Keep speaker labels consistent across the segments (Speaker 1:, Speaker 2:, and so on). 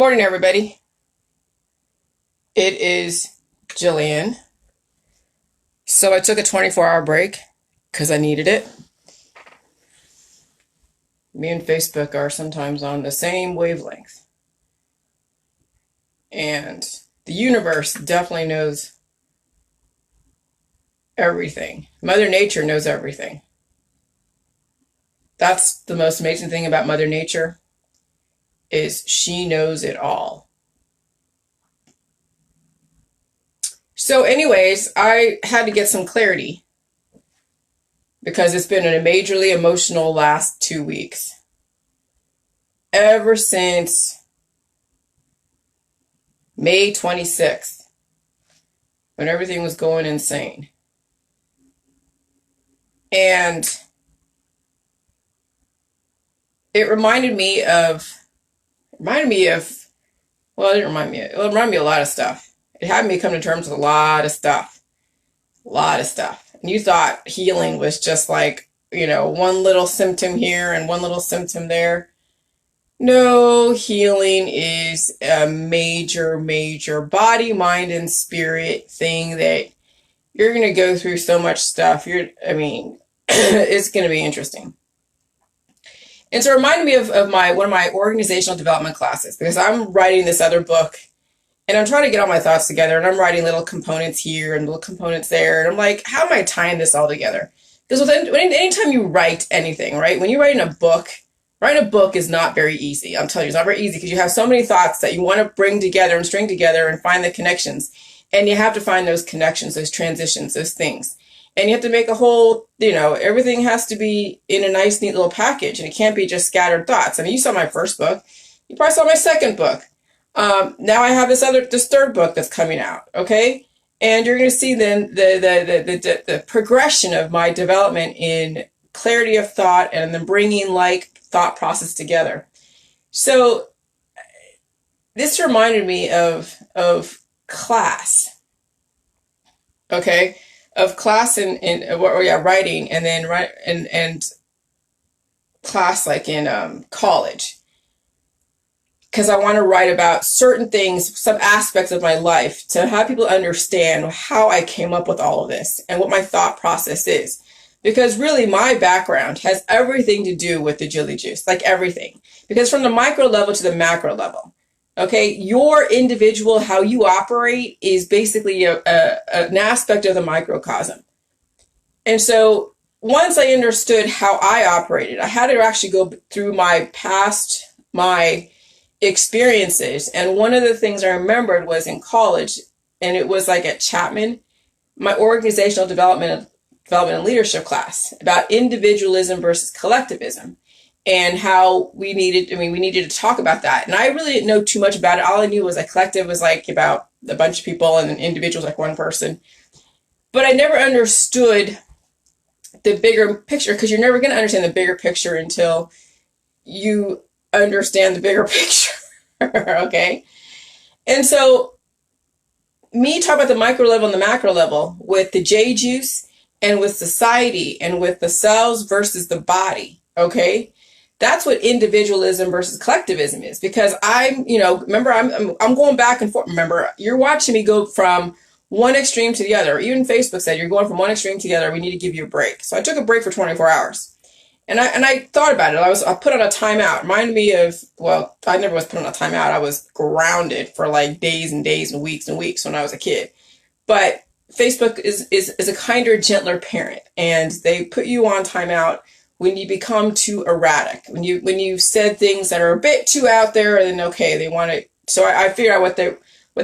Speaker 1: Morning, everybody. It is Jillian. So I took a 24-hour break because I needed it. Me and Facebook are sometimes on the same wavelength. And the universe definitely knows everything. Mother Nature knows everything. That's the most amazing thing about Mother Nature, is she knows it all. So anyways, I had to get some clarity because it's been a majorly emotional last 2 weeks. Ever since May 26th, when everything was going insane. And it reminded me of, well, it didn't remind me, it reminded me of a lot of stuff. It had me come to terms with a lot of stuff. And you thought healing was just like, one little symptom here and one little symptom there. No, healing is a major, major body, mind, and spirit thing that you're going to go through so much stuff. It's going to be interesting. And so it reminded me of one of my organizational development classes, because I'm writing this other book and I'm trying to get all my thoughts together, and I'm writing little components here and little components there. And I'm like, how am I tying this all together? Because anytime you write anything, right? When you're writing a book is not very easy. I'm telling you, it's not very easy because you have so many thoughts that you want to bring together and string together and find the connections. And you have to find those connections, those transitions, those things. And you have to make a whole, everything has to be in a nice, neat little package. And it can't be just scattered thoughts. I mean, you saw my first book. You probably saw my second book. Now I have this third book that's coming out. Okay. And you're going to see then the progression of my development in clarity of thought and then bringing thought process together. So this reminded me of class. Okay. Of class in writing, and then and class like in college. Because I want to write about certain things, some aspects of my life, to have people understand how I came up with all of this and what my thought process is. Because really my background has everything to do with the Jilly Juice, like everything. Because from the micro level to the macro level, okay, your individual, how you operate is basically an aspect of the microcosm. And so once I understood how I operated, I had to actually go through my experiences. And one of the things I remembered was in college, and it was like at Chapman, my organizational development and leadership class about individualism versus collectivism, and how we needed to talk about that. And I really didn't know too much about it. All I knew was a collective was like about a bunch of people and an individual was like one person. But I never understood the bigger picture, because you're never going to understand the bigger picture until you understand the bigger picture. Okay. And so me talk about the micro level and the macro level with the J juice and with society and with the cells versus the body. Okay. That's what individualism versus collectivism is, because I'm going back and forth. Remember, you're watching me go from one extreme to the other. Even Facebook said you're going from one extreme to the other. We need to give you a break. So I took a break for 24 hours. And I thought about it. I put on a timeout. Reminded me of, well, I never was put on a timeout. I was grounded for like days and days and weeks when I was a kid. But Facebook is a kinder, gentler parent, and they put you on timeout when you become too erratic. When you've said things that are a bit too out there, then okay, they want to. So I figured out what they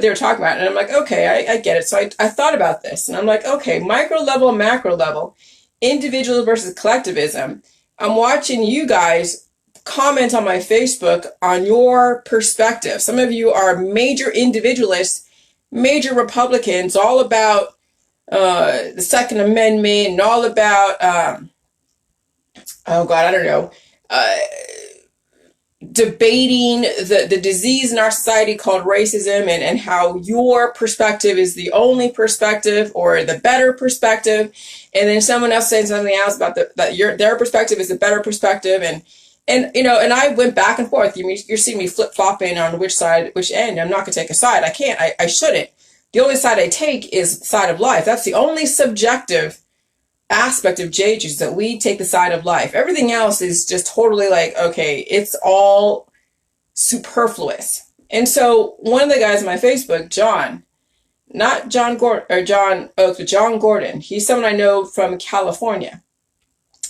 Speaker 1: were talking about, and I'm like, okay, I get it. So I thought about this, and I'm like, okay, micro level, macro level, individual versus collectivism. I'm watching you guys comment on my Facebook on your perspective. Some of you are major individualists, major Republicans, all about the Second Amendment and all about, debating the disease in our society called racism, and how your perspective is the only perspective or the better perspective. And then someone else saying something else about their perspective is the better perspective. And, and I went back and forth. You're seeing me flip-flopping on which side, which end. I'm not going to take a side. I can't. I shouldn't. The only side I take is side of life. That's the only subjective aspect of JJ's, that we take the side of life. Everything else is just totally like, okay, it's all superfluous. And so one of the guys on my Facebook, John, not John Gordon or John Oates, but John Gordon, he's someone I know from California,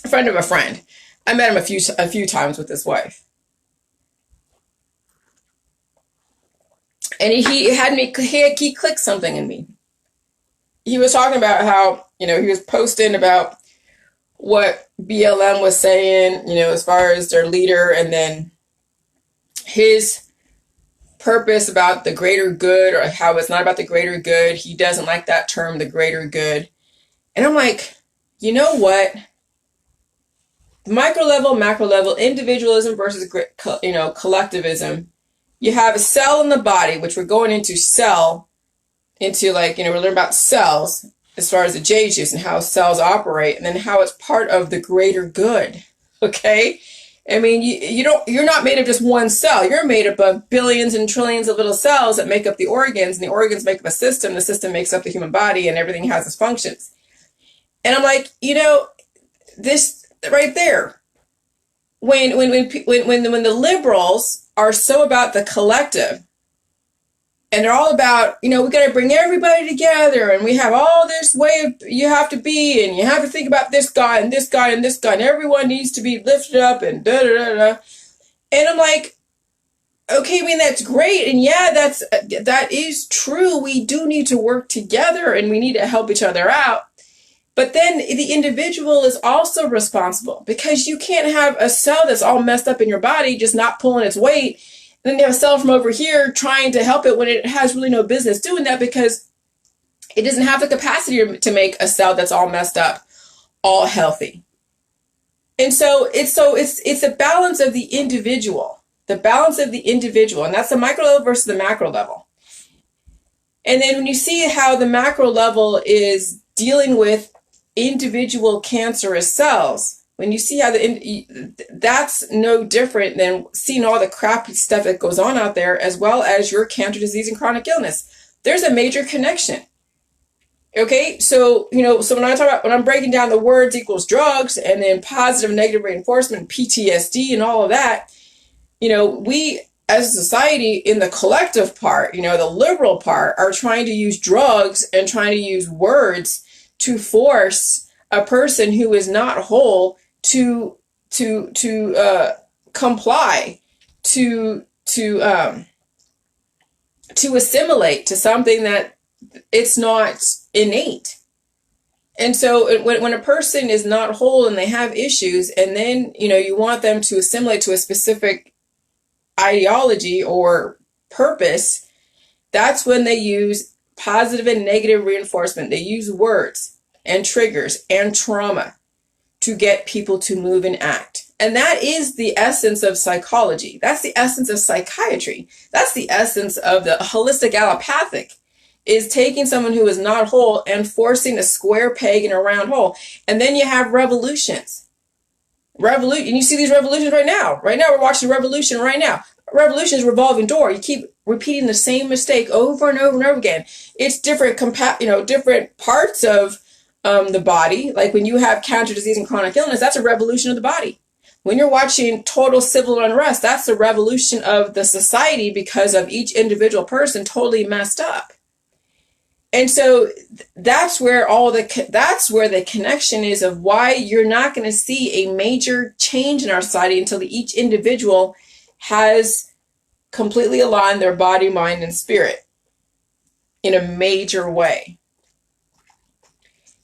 Speaker 1: a friend of a friend. I met him a few times with his wife. And he clicked something in me. He was talking about how, he was posting about what BLM was saying, as far as their leader, and then his purpose about the greater good, or how it's not about the greater good. He doesn't like that term, the greater good. And I'm like, you know what? Micro level, macro level, individualism versus, collectivism. You have a cell in the body, which we're going into we're learning about cells as far as the JJ's and how cells operate, and then how it's part of the greater good. Okay? I mean, you're not made of just one cell. You're made up of billions and trillions of little cells that make up the organs, and the organs make up a system. The system makes up the human body, and everything has its functions. And I'm like, this right there, when the liberals are so about the collective, and they're all about, we got to bring everybody together, and we have all this way of, you have to be, and you have to think about this guy and this guy and this guy, and everyone needs to be lifted up, and da da da da. And I'm like, okay, I mean, that's great, and yeah, that is true. We do need to work together, and we need to help each other out. But then the individual is also responsible, because you can't have a cell that's all messed up in your body just not pulling its weight. And then you have a cell from over here trying to help it when it has really no business doing that, because it doesn't have the capacity to make a cell that's all messed up all healthy. And so it's a balance of the individual, and that's the micro level versus the macro level. And then when you see how the macro level is dealing with individual cancerous cells, when you see how that's no different than seeing all the crappy stuff that goes on out there, as well as your cancer, disease, and chronic illness. There's a major connection. Okay, so when I'm breaking down the words equals drugs, and then positive and negative reinforcement, PTSD, and all of that, we as a society in the collective part, the liberal part, are trying to use drugs and trying to use words to force a person who is not whole to comply, to assimilate to something that it's not innate. And so when a person is not whole and they have issues, and then you want them to assimilate to a specific ideology or purpose, that's when they use positive and negative reinforcement. They use words and triggers and trauma to get people to move and act. And that is the essence of psychology. That's the essence of psychiatry. That's the essence of the holistic allopathic, is taking someone who is not whole and forcing a square peg in a round hole. And then you have revolutions. And you see these revolutions right now. Right now, we're watching a revolution right now. A revolution is a revolving door. You keep repeating the same mistake over and over and over again. It's different parts of the body. Like when you have cancer, disease, and chronic illness, that's a revolution of the body. When you're watching total civil unrest, that's the revolution of the society, because of each individual person totally messed up. And so that's where the connection is, of why you're not going to see a major change in our society until each individual has completely aligned their body, mind, and spirit in a major way.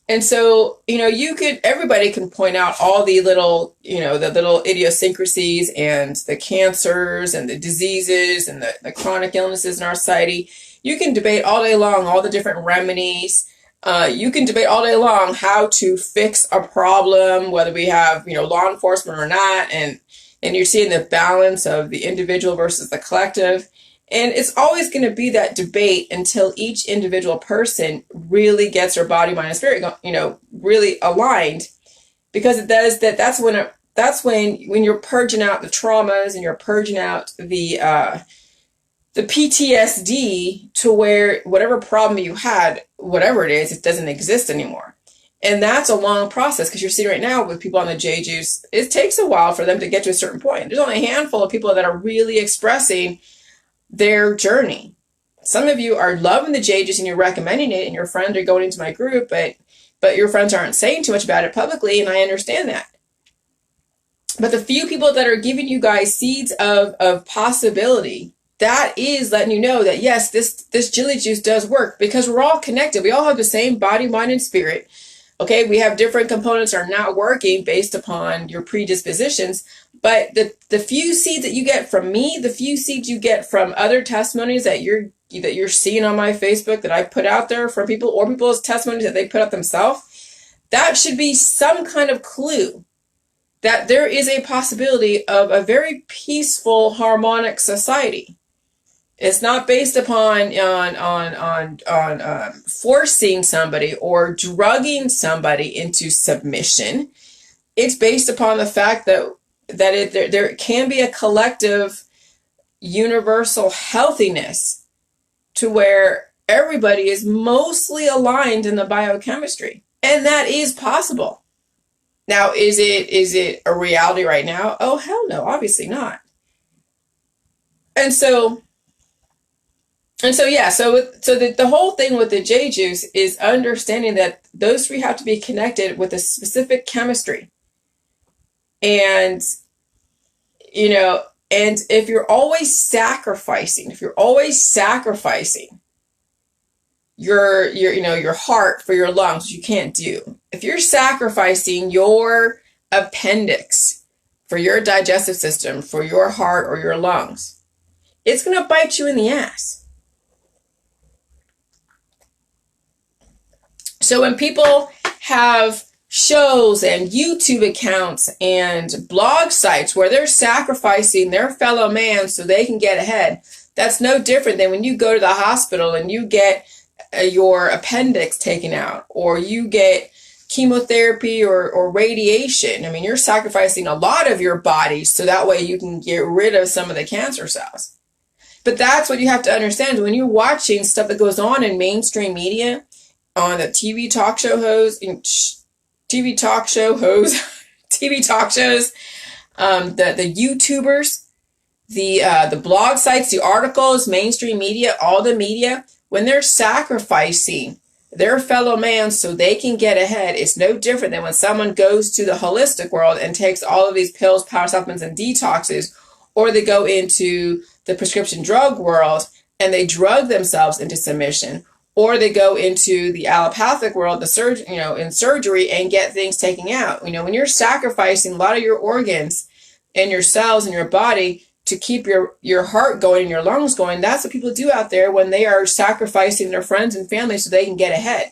Speaker 1: And so, everybody can point out all the little, the little idiosyncrasies and the cancers and the diseases and the chronic illnesses in our society. You can debate all day long all the different remedies. You can debate all day long how to fix a problem, whether we have, law enforcement or not. And you're seeing the balance of the individual versus the collective. And it's always going to be that debate until each individual person really gets their body, mind, and spirit, really aligned. Because it does that. That's when That's when you're purging out the traumas and you're purging out the PTSD to where whatever problem you had, whatever it is, it doesn't exist anymore. And that's a long process, because you're seeing right now with people on the J juice, it takes a while for them to get to a certain point. There's only a handful of people that are really expressing their journey. Some of you are loving the J juice and you're recommending it, and your friends are going into my group, but your friends aren't saying too much about it publicly, and I understand that. But the few people that are giving you guys seeds of possibility, that is letting you know that yes, this Jilly Juice does work, because we're all connected. We all have the same body, mind, and spirit. Okay, we have different components are not working based upon your predispositions, but the few seeds that you get from me, the few seeds you get from other testimonies that you're seeing on my Facebook that I put out there from people, or people's testimonies that they put up themselves, that should be some kind of clue that there is a possibility of a very peaceful, harmonic society. It's not based upon forcing somebody or drugging somebody into submission. It's based upon the fact that there can be a collective, universal healthiness to where everybody is mostly aligned in the biochemistry, and that is possible. Now, is it a reality right now? Oh, hell no, obviously not. And so the whole thing with the J juice is understanding that those three have to be connected with a specific chemistry. And, and if you're always sacrificing your heart for your lungs, which you can't do. If you're sacrificing your appendix for your digestive system, for your heart or your lungs, it's going to bite you in the ass. So when people have shows and YouTube accounts and blog sites where they're sacrificing their fellow man so they can get ahead, that's no different than when you go to the hospital and you get your appendix taken out, or you get chemotherapy or radiation. I mean, you're sacrificing a lot of your body so that way you can get rid of some of the cancer cells. But that's what you have to understand when you're watching stuff that goes on in mainstream media, on the TV talk shows, the YouTubers, the blog sites, the articles, mainstream media, all the media, when they're sacrificing their fellow man so they can get ahead, it's no different than when someone goes to the holistic world and takes all of these pills, power supplements, and detoxes, or they go into the prescription drug world and they drug themselves into submission, or they go into the allopathic world, in surgery, and get things taken out. When you're sacrificing a lot of your organs and your cells in your body to keep your heart going and your lungs going, that's what people do out there when they are sacrificing their friends and family so they can get ahead.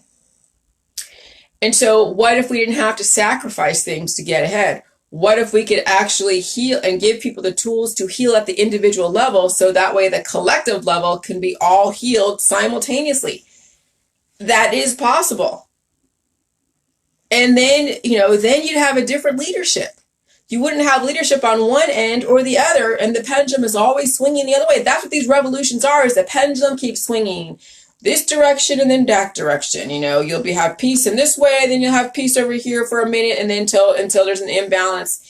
Speaker 1: And so what if we didn't have to sacrifice things to get ahead? What if we could actually heal and give people the tools to heal at the individual level, so that way the collective level can be all healed simultaneously? That is possible. And then, then you'd have a different leadership. You wouldn't have leadership on one end or the other, and the pendulum is always swinging the other way. That's what these revolutions are, is the pendulum keeps swinging this direction and then that direction. You'll have peace in this way, then you'll have peace over here for a minute, and then until there's an imbalance.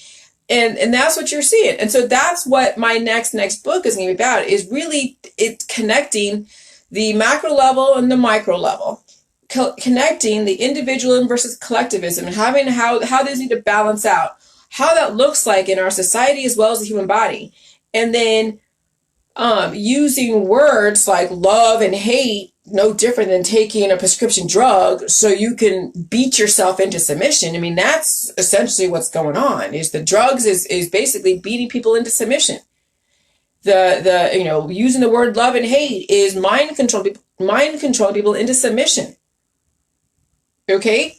Speaker 1: And that's what you're seeing. And so that's what my next book is going to be about, is really it's connecting the macro level and the micro level, connecting the individualism versus collectivism, and having how these need to balance out, how that looks like in our society as well as the human body. And then using words like love and hate, no different than taking a prescription drug so you can beat yourself into submission. I mean, that's essentially what's going on, is the drugs is basically beating people into submission. Using the word love and hate is mind control people into submission. Okay?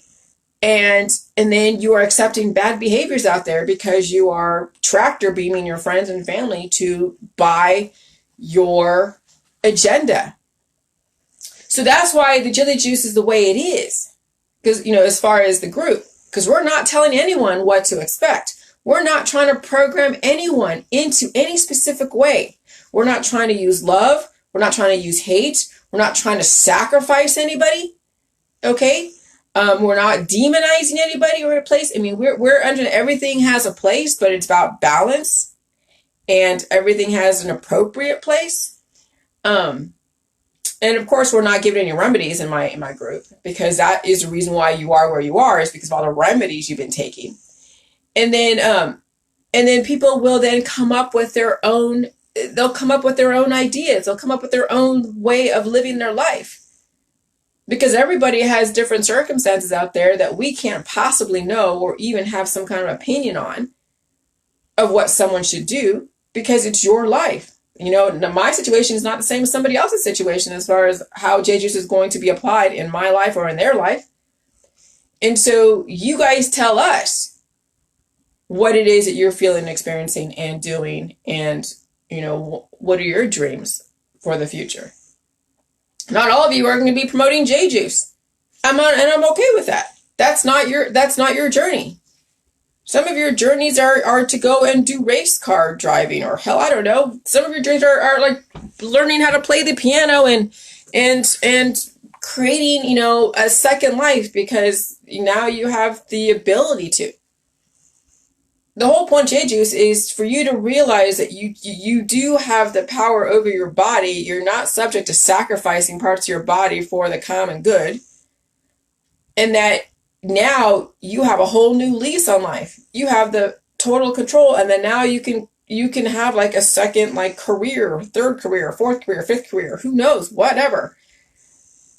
Speaker 1: And then you are accepting bad behaviors out there because you are tractor beaming your friends and family to buy your agenda. So that's why the Jilly Juice is the way it is. Because, as far as the group, because we're not telling anyone what to expect. We're not trying to program anyone into any specific way. We're not trying to use love. We're not trying to use hate. We're not trying to sacrifice anybody. Okay? We're not demonizing anybody or a place. I mean, we're under everything has a place, but it's about balance, and everything has an appropriate place. And of course, we're not giving any remedies in my group, because that is the reason why you are where you are, is because of all the remedies you've been taking. And then people will then come up with their own. They'll come up with their own ideas. They'll come up with their own way of living their life, because everybody has different circumstances out there that we can't possibly know or even have some kind of opinion on of what someone should do, because it's your life. You know, my situation is not the same as somebody else's situation as far as how J-Juice is going to be applied in my life or in their life. And so you guys tell us what it is that you're feeling, experiencing, and doing, and, you know, what are your dreams for the future? Not all of you are going to be promoting J-Juice. I'm okay with that. That's not your journey. Some of your journeys are to go and do race car driving, or hell, I don't know. Some of your dreams are like learning how to play the piano and creating, you know, a second life, because now you have the ability to. The whole point, J-Juice, is for you to realize that you do have the power over your body. You're not subject to sacrificing parts of your body for the common good. And that now you have a whole new lease on life. You have the total control. And then now you can have like a second like career, third career, fourth career, fifth career, who knows, whatever.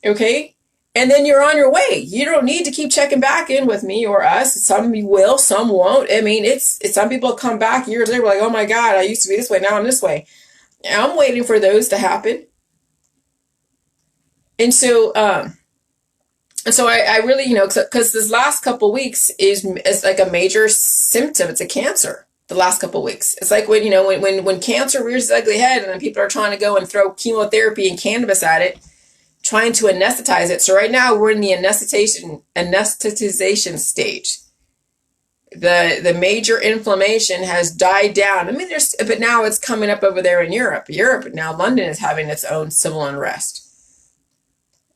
Speaker 1: Okay? And then you're on your way. You don't need to keep checking back in with me or us. Some will, some won't. I mean, it's some people come back years later like, oh my God, I used to be this way, now I'm this way. I'm waiting for those to happen. And so I really, you know, because this last couple weeks is like a major symptom. It's a cancer. The last couple weeks, it's like when, you know, when cancer rears its ugly head, and then people are trying to go and throw chemotherapy and cannabis at it, trying to anesthetize it. So right now we're in the anesthetization stage. The major inflammation has died down. I mean, but now it's coming up over there in Europe. Now London is having its own civil unrest.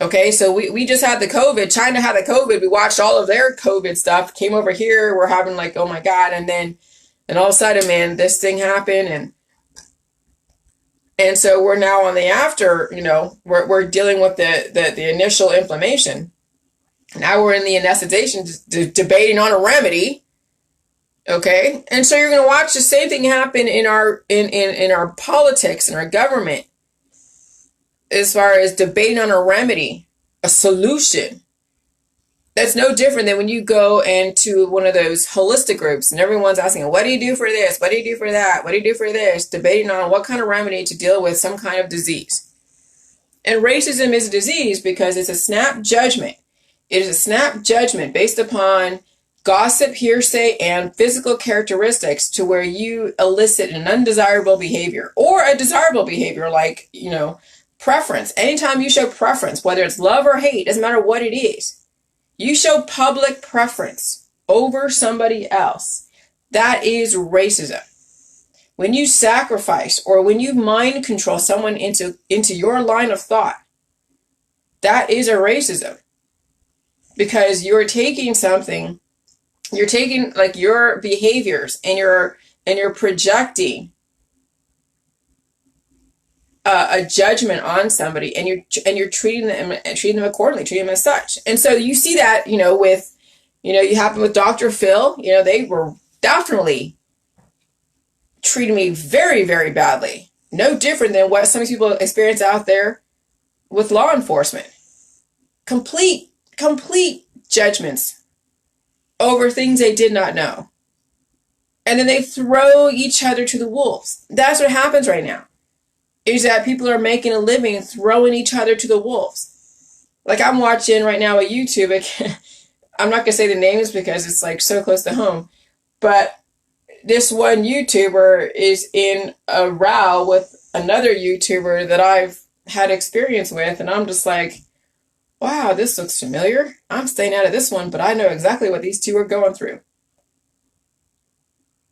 Speaker 1: Okay, so we just had the COVID. China had the COVID. We watched all of their COVID stuff. Came over here. We're having like, oh my God. And then all of a sudden, man, this thing happened. And so we're now on the after, you know, we're dealing with the initial inflammation. Now we're in the anesthetization, debating on a remedy. Okay. And so you're going to watch the same thing happen in our politics and our government, as far as debating on a remedy, a solution. That's no different than when you go into one of those holistic groups and everyone's asking, what do you do for this? What do you do for that? What do you do for this? Debating on what kind of remedy to deal with some kind of disease. And racism is a disease because it's a snap judgment. It is a snap judgment based upon gossip, hearsay, and physical characteristics, to where you elicit an undesirable behavior or a desirable behavior, like, you know, preference. Anytime you show preference, whether it's love or hate, doesn't matter what it is, you show public preference over somebody else. That is racism. When you sacrifice or when you mind control someone into your line of thought, that is a racism. Because you're taking something, you're taking like your behaviors and you're projecting a judgment on somebody, and you're treating them accordingly, treating them as such. And so you see that, you know, with, you know, you happen with Dr. Phil. You know, they were definitely treating me very, very badly. No different than what some people experience out there with law enforcement. Complete judgments over things they did not know. And then they throw each other to the wolves. That's what happens right now. Is that people are making a living throwing each other to the wolves. Like I'm watching right now a YouTube. I'm not going to say the names because it's like so close to home. But this one YouTuber is in a row with another YouTuber that I've had experience with. And I'm just like, wow, this looks familiar. I'm staying out of this one, but I know exactly what these two are going through.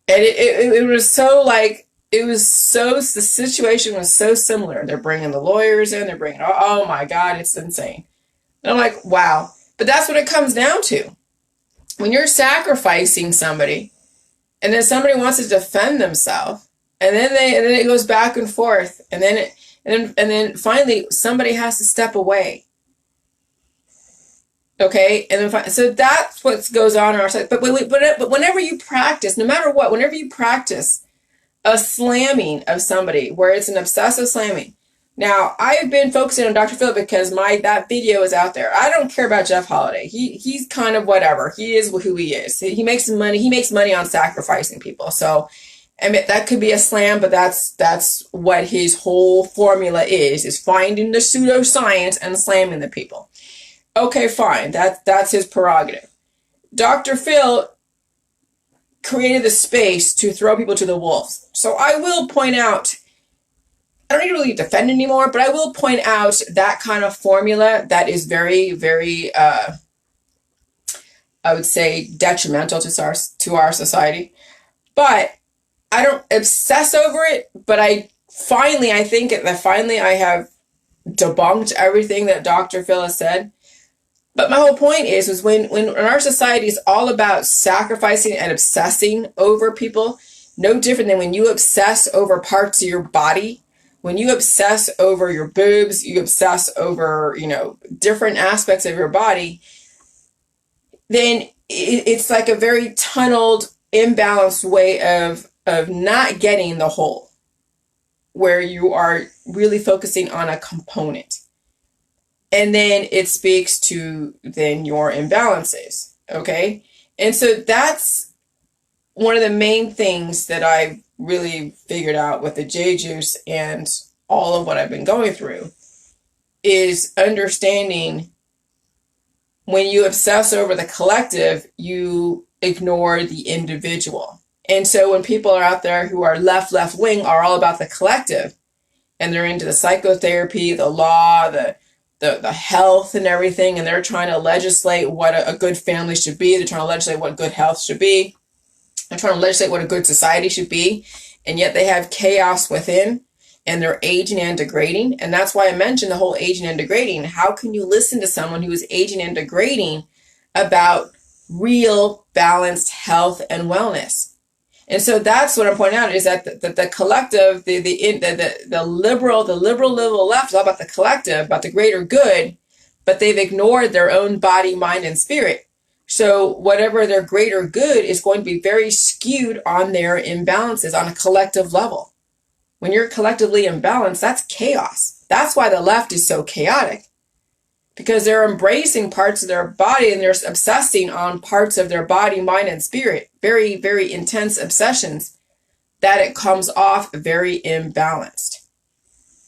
Speaker 1: And it was so like, the situation was so similar. They're bringing the lawyers in, they're bringing, oh my God, it's insane. And I'm like, wow. But that's what it comes down to. When you're sacrificing somebody, and then somebody wants to defend themselves, and then it goes back and forth, and then finally somebody has to step away. Okay, and then so that's what goes on in our side. But whenever you practice, no matter what, whenever you practice a slamming of somebody where it's an obsessive slamming. Now, I've been focusing on Dr. Phil because that video is out there. I don't care about Jeff Holiday. He's kind of whatever. He is who he is. He makes money. He makes money on sacrificing people. So, I mean, that could be a slam, but that's what his whole formula is finding the pseudoscience and slamming the people. Okay, fine. That's his prerogative. Dr. Phil created the space to throw people to the wolves. So I will point out, I don't need to really defend anymore, but I will point out that kind of formula that is very, very, I would say, detrimental to our society. But I don't obsess over it, but I think that finally I have debunked everything that Dr. Phil has said. But my whole point is when our society is all about sacrificing and obsessing over people, no different than when you obsess over parts of your body, when you obsess over your boobs, you obsess over, different aspects of your body, then it's like a very tunneled, imbalanced way of not getting the whole, where you are really focusing on a component. And then it speaks to then your imbalances, okay? And so that's one of the main things that I really figured out with the J Juice and all of what I've been going through is understanding when you obsess over the collective, you ignore the individual. And so when people are out there who are left wing are all about the collective, and they're into the psychotherapy, the law, the health and everything, and they're trying to legislate what a good family should be. They're trying to legislate what good health should be. They're trying to legislate what a good society should be. And yet they have chaos within, and they're aging and degrading. And that's why I mentioned the whole aging and degrading. How can you listen to someone who is aging and degrading about real balanced health and wellness? And so that's what I'm pointing out is that the collective, the liberal left is all about the collective, about the greater good, but they've ignored their own body, mind, and spirit. So whatever their greater good is going to be very skewed on their imbalances on a collective level. When you're collectively imbalanced, that's chaos. That's why the left is so chaotic. Because they're embracing parts of their body and they're obsessing on parts of their body, mind, and spirit. Very, very intense obsessions that it comes off very imbalanced.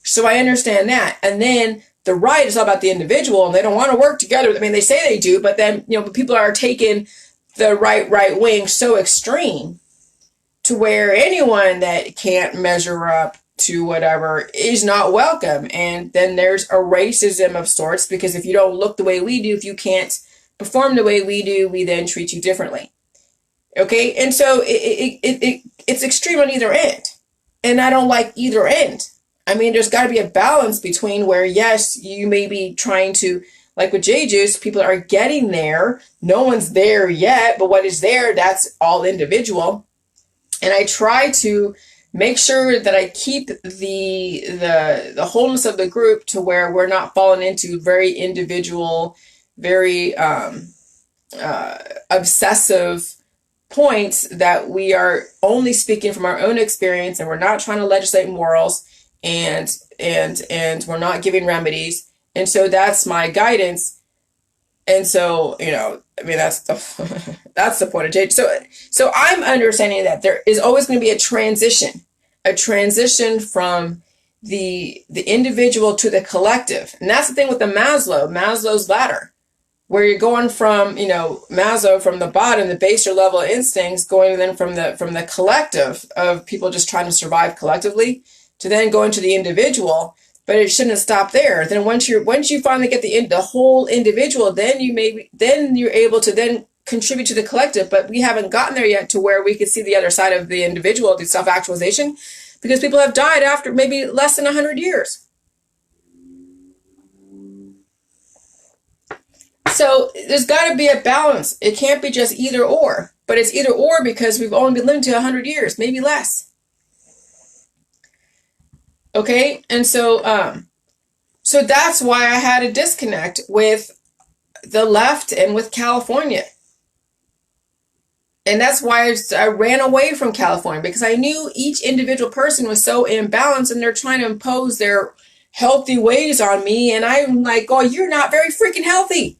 Speaker 1: So I understand that. And then the right is all about the individual and they don't want to work together. I mean, they say they do, but then, people are taking the right wing so extreme to where anyone that can't measure up to whatever is not welcome. And then there's a racism of sorts, because if you don't look the way we do, if you can't perform the way we do, we then treat you differently. Okay. And so it's extreme on either end. And I don't like either end. I mean, there's got to be a balance between where, yes, you may be trying to, like with J Juice, people are getting there. No one's there yet, but what is there, that's all individual. And I try to make sure that I keep the wholeness of the group to where we're not falling into very individual, very obsessive points, that we are only speaking from our own experience and we're not trying to legislate morals and we're not giving remedies. And so that's my guidance. And so, I mean, that's the point of change. So I'm understanding that there is always going to be a transition from the individual to the collective. And that's the thing with the Maslow's ladder, where you're going from, Maslow from the bottom, the baser level instincts, going then from the collective of people just trying to survive collectively to then going to the individual. But it shouldn't stop there. Then once you finally get the whole individual, then you're able to then contribute to the collective, but we haven't gotten there yet to where we could see the other side of the individual, the self-actualization, because people have died after maybe less than 100 years. So there's got to be a balance. It can't be just either or, but it's either or because we've only been living to 100 years, maybe less. Okay, and so so that's why I had a disconnect with the left and with California. And that's why I ran away from California, because I knew each individual person was so imbalanced and they're trying to impose their healthy ways on me. And I'm like, oh, you're not very freaking healthy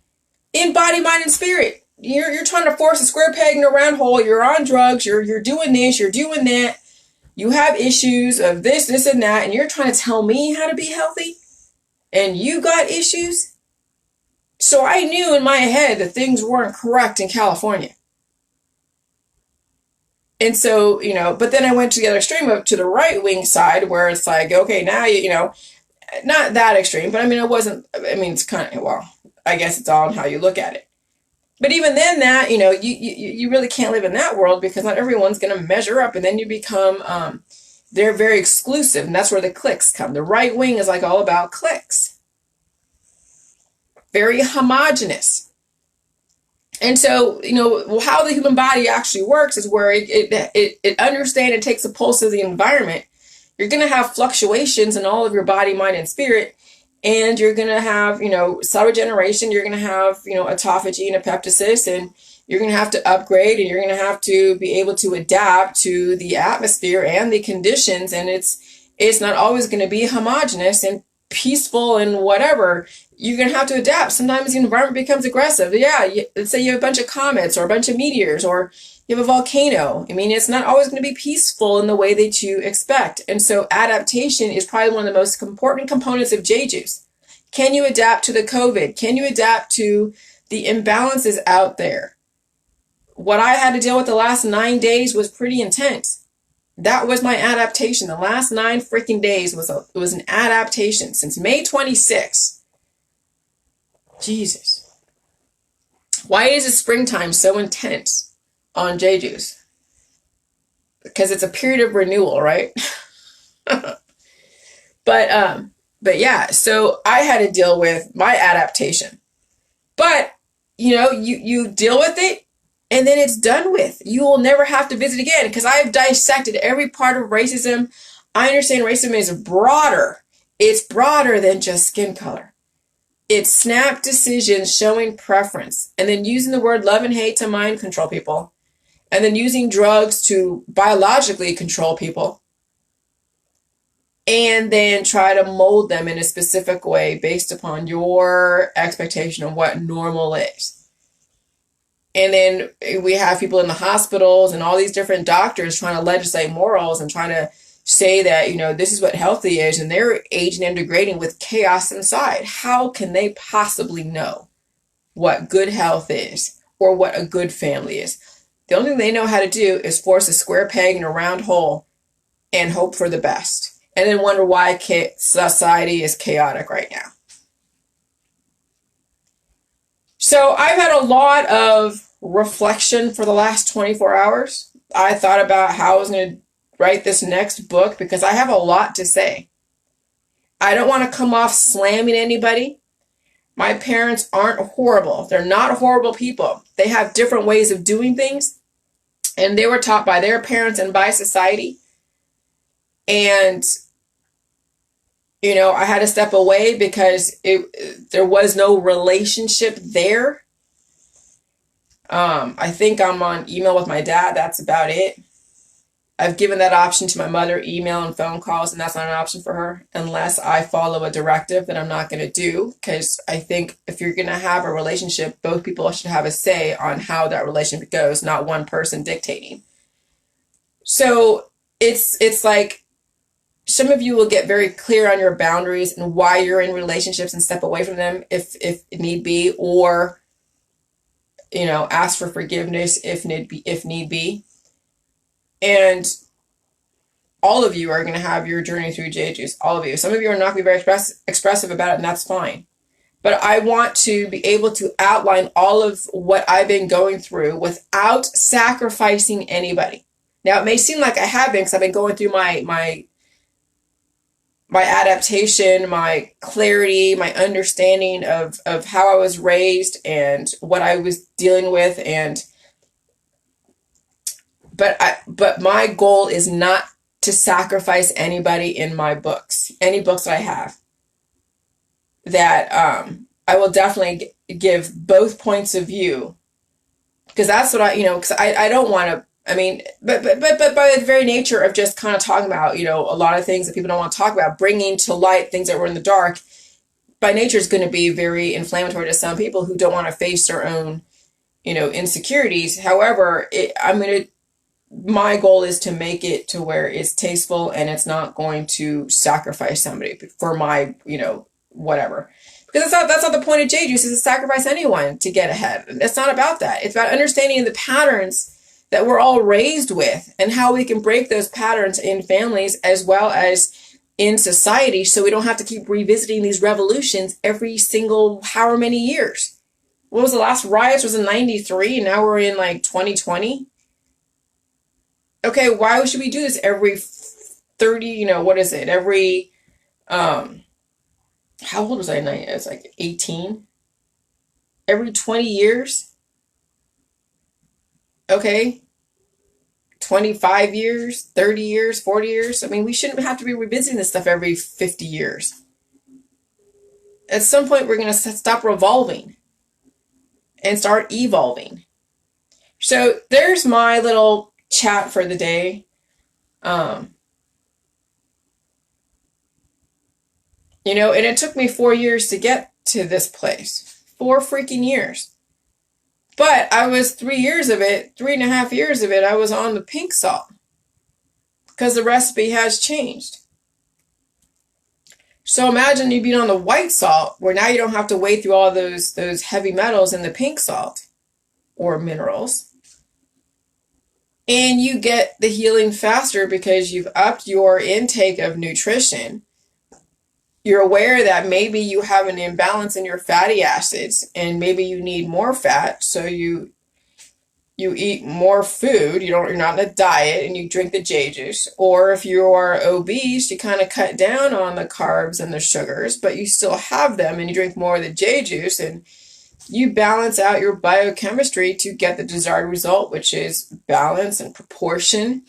Speaker 1: in body, mind, and spirit. You're trying to force a square peg in a round hole. You're on drugs. You're doing this. You're doing that. You have issues of this, and that. And you're trying to tell me how to be healthy. And you got issues. So I knew in my head that things weren't correct in California. And so, but then I went to the other extreme, up to the right wing side, where it's like, okay, now, not that extreme, but it's kind of, well, I guess it's all on how you look at it. But even then that, you really can't live in that world, because not everyone's going to measure up, and then you become, they're very exclusive, and that's where the cliques come. The right wing is like all about cliques. Very homogenous. And so, how the human body actually works is where it understands and takes a pulse of the environment. You're going to have fluctuations in all of your body, mind, and spirit. And you're going to have, cell regeneration. You're going to have, autophagy and apoptosis. And you're going to have to upgrade. And you're going to have to be able to adapt to the atmosphere and the conditions. And it's not always going to be homogenous and peaceful and whatever. You're going to have to adapt. Sometimes the environment becomes aggressive. Yeah, let's say you have a bunch of comets or a bunch of meteors, or you have a volcano. It's not always going to be peaceful in the way that you expect. And so adaptation is probably one of the most important components of Jeju's. Can you adapt to the COVID? Can you adapt to the imbalances out there? What I had to deal with the last 9 days was pretty intense. That was my adaptation. The last 9 freaking days was an adaptation since May 26th. Jesus. Why is the springtime so intense on Jeju's? Because it's a period of renewal, right? But yeah, so I had to deal with my adaptation. But, you deal with it, and then it's done with. You will never have to visit again, because I've dissected every part of racism. I understand racism is broader. It's broader than just skin color. It's snap decisions showing preference, and then using the word love and hate to mind control people, and then using drugs to biologically control people, and then try to mold them in a specific way based upon your expectation of what normal is. And then we have people in the hospitals and all these different doctors trying to legislate morals and trying to say that, this is what healthy is, and they're aging and degrading with chaos inside. How can they possibly know what good health is or what a good family is? The only thing they know how to do is force a square peg in a round hole and hope for the best, and then wonder why society is chaotic right now. So I've had a lot of reflection for the last 24 hours. I thought about how I was going to write this next book, because I have a lot to say. I don't want to come off slamming anybody. My parents aren't horrible. They're not horrible people. They have different ways of doing things, and they were taught by their parents and by society. And, I had to step away because there was no relationship there. I think I'm on email with my dad. That's about it. I've given that option to my mother, email and phone calls, and that's not an option for her unless I follow a directive that I'm not going to do, because I think if you're going to have a relationship, both people should have a say on how that relationship goes, not one person dictating. So it's like some of you will get very clear on your boundaries and why you're in relationships and step away from them if need be, or, ask for forgiveness if need be. And all of you are going to have your journey through Jeju's. All of you. Some of you are not going to be very expressive about it, and that's fine. But I want to be able to outline all of what I've been going through without sacrificing anybody. Now, it may seem like I have been because I've been going through my adaptation, my clarity, my understanding of how I was raised and what I was dealing with. But my goal is not to sacrifice anybody in my books, any books that I have. That I will definitely give both points of view, because that's what because I don't want to. I mean, but by the very nature of just kind of talking about, a lot of things that people don't want to talk about, bringing to light things that were in the dark, by nature is going to be very inflammatory to some people who don't want to face their own, insecurities. However, my goal is to make it to where it's tasteful and it's not going to sacrifice somebody for my, whatever. Because that's not the point of J Juice, is to sacrifice anyone to get ahead. It's not about that. It's about understanding the patterns that we're all raised with and how we can break those patterns in families as well as in society, so we don't have to keep revisiting these revolutions every single however many years. What was the last riots? Was in 93, and now we're in like 2020. Okay, why should we do this every 30, what is it? Every, how old was I? It's like 18. Every 20 years? Okay. 25 years, 30 years, 40 years. I mean, we shouldn't have to be revisiting this stuff every 50 years. At some point, we're going to stop revolving and start evolving. So there's my little chat for the day. And it took me 4 years to get to this place. 4 freaking years. But I was 3.5 years of it, I was on the pink salt. Because the recipe has changed. So imagine you being on the white salt, where now you don't have to wade through all those heavy metals in the pink salt, or minerals. And you get the healing faster because you've upped your intake of nutrition. You're aware that maybe you have an imbalance in your fatty acids and maybe you need more fat, so you eat more food. You're not in a diet and you drink the J juice. Or if you are obese, you kind of cut down on the carbs and the sugars, but you still have them and you drink more of the J juice, and you balance out your biochemistry to get the desired result, which is balance and proportion,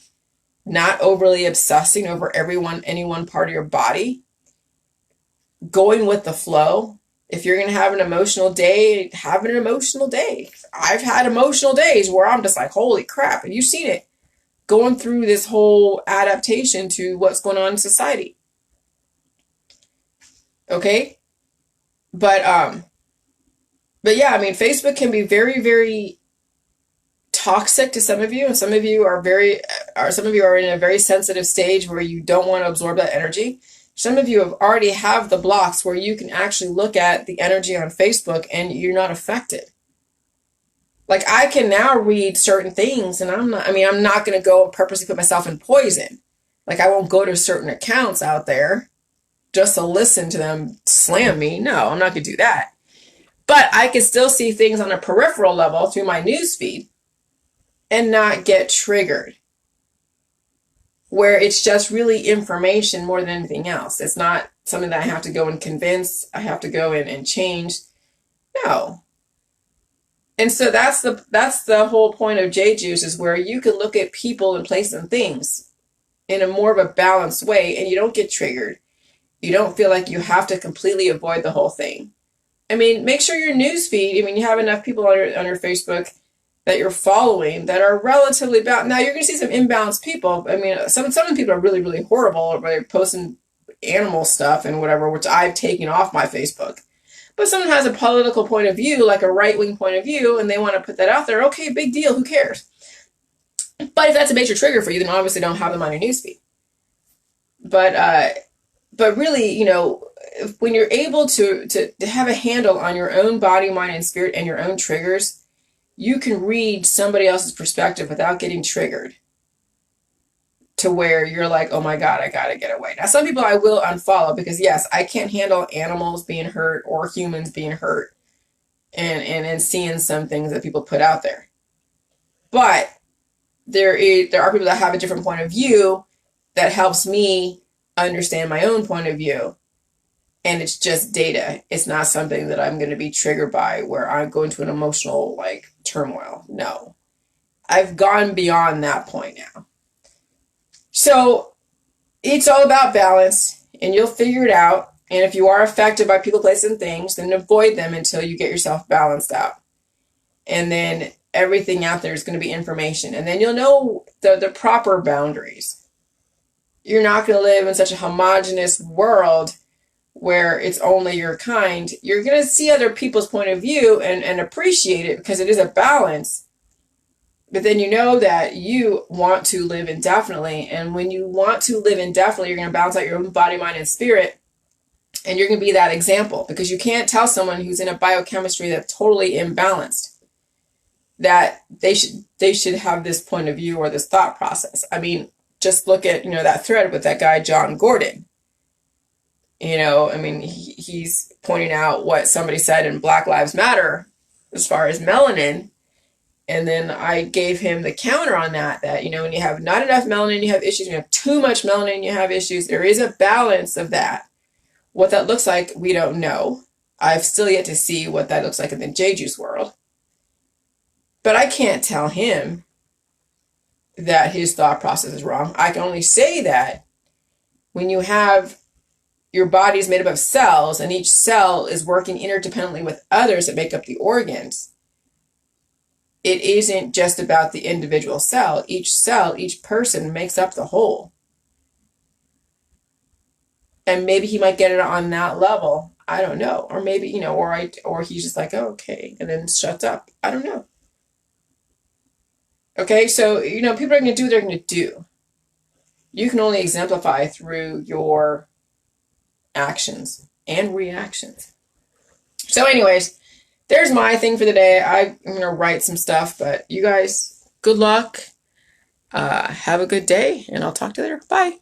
Speaker 1: not overly obsessing over any one part of your body. Going with the flow. If you're going to have an emotional day, have an emotional day. I've had emotional days where I'm just like, holy crap. And you've seen it going through this whole adaptation to what's going on in society. Okay? But yeah, I mean, Facebook can be very, very toxic to some of you, and some of you are in a very sensitive stage where you don't want to absorb that energy. Some of you already have the blocks where you can actually look at the energy on Facebook and you're not affected. Like, I can now read certain things and I'm not going to go and purposely put myself in poison. Like, I won't go to certain accounts out there just to listen to them slam me. No, I'm not going to do that. But I can still see things on a peripheral level through my news feed and not get triggered. Where it's just really information more than anything else. It's not something that I have to go and convince. I have to go in and change. No. And so that's the whole point of J Juice, is where you can look at people and places and things in a more of a balanced way, and you don't get triggered. You don't feel like you have to completely avoid the whole thing. I mean, make sure your news feed, you have enough people on your Facebook that you're following that are relatively balanced. Now, you're going to see some imbalanced people. I mean, some people are really, really horrible. They're posting animal stuff and whatever, which I've taken off my Facebook. But someone has a political point of view, like a right-wing point of view, and they want to put that out there. Okay, big deal. Who cares? But if that's a major trigger for you, then obviously don't have them on your newsfeed. But really, when you're able to have a handle on your own body, mind, and spirit and your own triggers, you can read somebody else's perspective without getting triggered. to where you're like, oh my God, I gotta get away. Now, some people I will unfollow because yes, I can't handle animals being hurt or humans being hurt and seeing some things that people put out there. But there are people that have a different point of view that helps me understand my own point of view. And it's just data. It's not something that I'm going to be triggered by where I go into an emotional like turmoil. No. I've gone beyond that point now. So it's all about balance, and you'll figure it out. And if you are affected by people, places, and things, then avoid them until you get yourself balanced out. And then everything out there is going to be information. And then you'll know the proper boundaries. You're not going to live in such a homogenous world where it's only your kind. You're going to see other people's point of view and appreciate it because it is a balance. But then you know that you want to live indefinitely. And when you want to live indefinitely, you're going to balance out your own body, mind, and spirit. And you're going to be that example because you can't tell someone who's in a biochemistry that's totally imbalanced that they should have this point of view or this thought process. I mean, just look at, that thread with that guy, John Gordon. I mean, he's pointing out what somebody said in Black Lives Matter as far as melanin. And then I gave him the counter on that, when you have not enough melanin, you have issues. When you have too much melanin, you have issues. There is a balance of that. What that looks like, we don't know. I've still yet to see what that looks like in the J-Juice world. But I can't tell him that his thought process is wrong. I can only say that when you have your body is made up of cells and each cell is working interdependently with others that make up the organs, it isn't just about the individual cell. Each person makes up the whole. And maybe he might get it on that level. I don't know. Or maybe, or he's just like, oh, okay, and then shuts up. I don't know. Okay, so, people are going to do what they're going to do. You can only exemplify through your actions and reactions. So anyways, there's my thing for the day. I'm going to write some stuff, but you guys, good luck. Have a good day, and I'll talk to you later. Bye.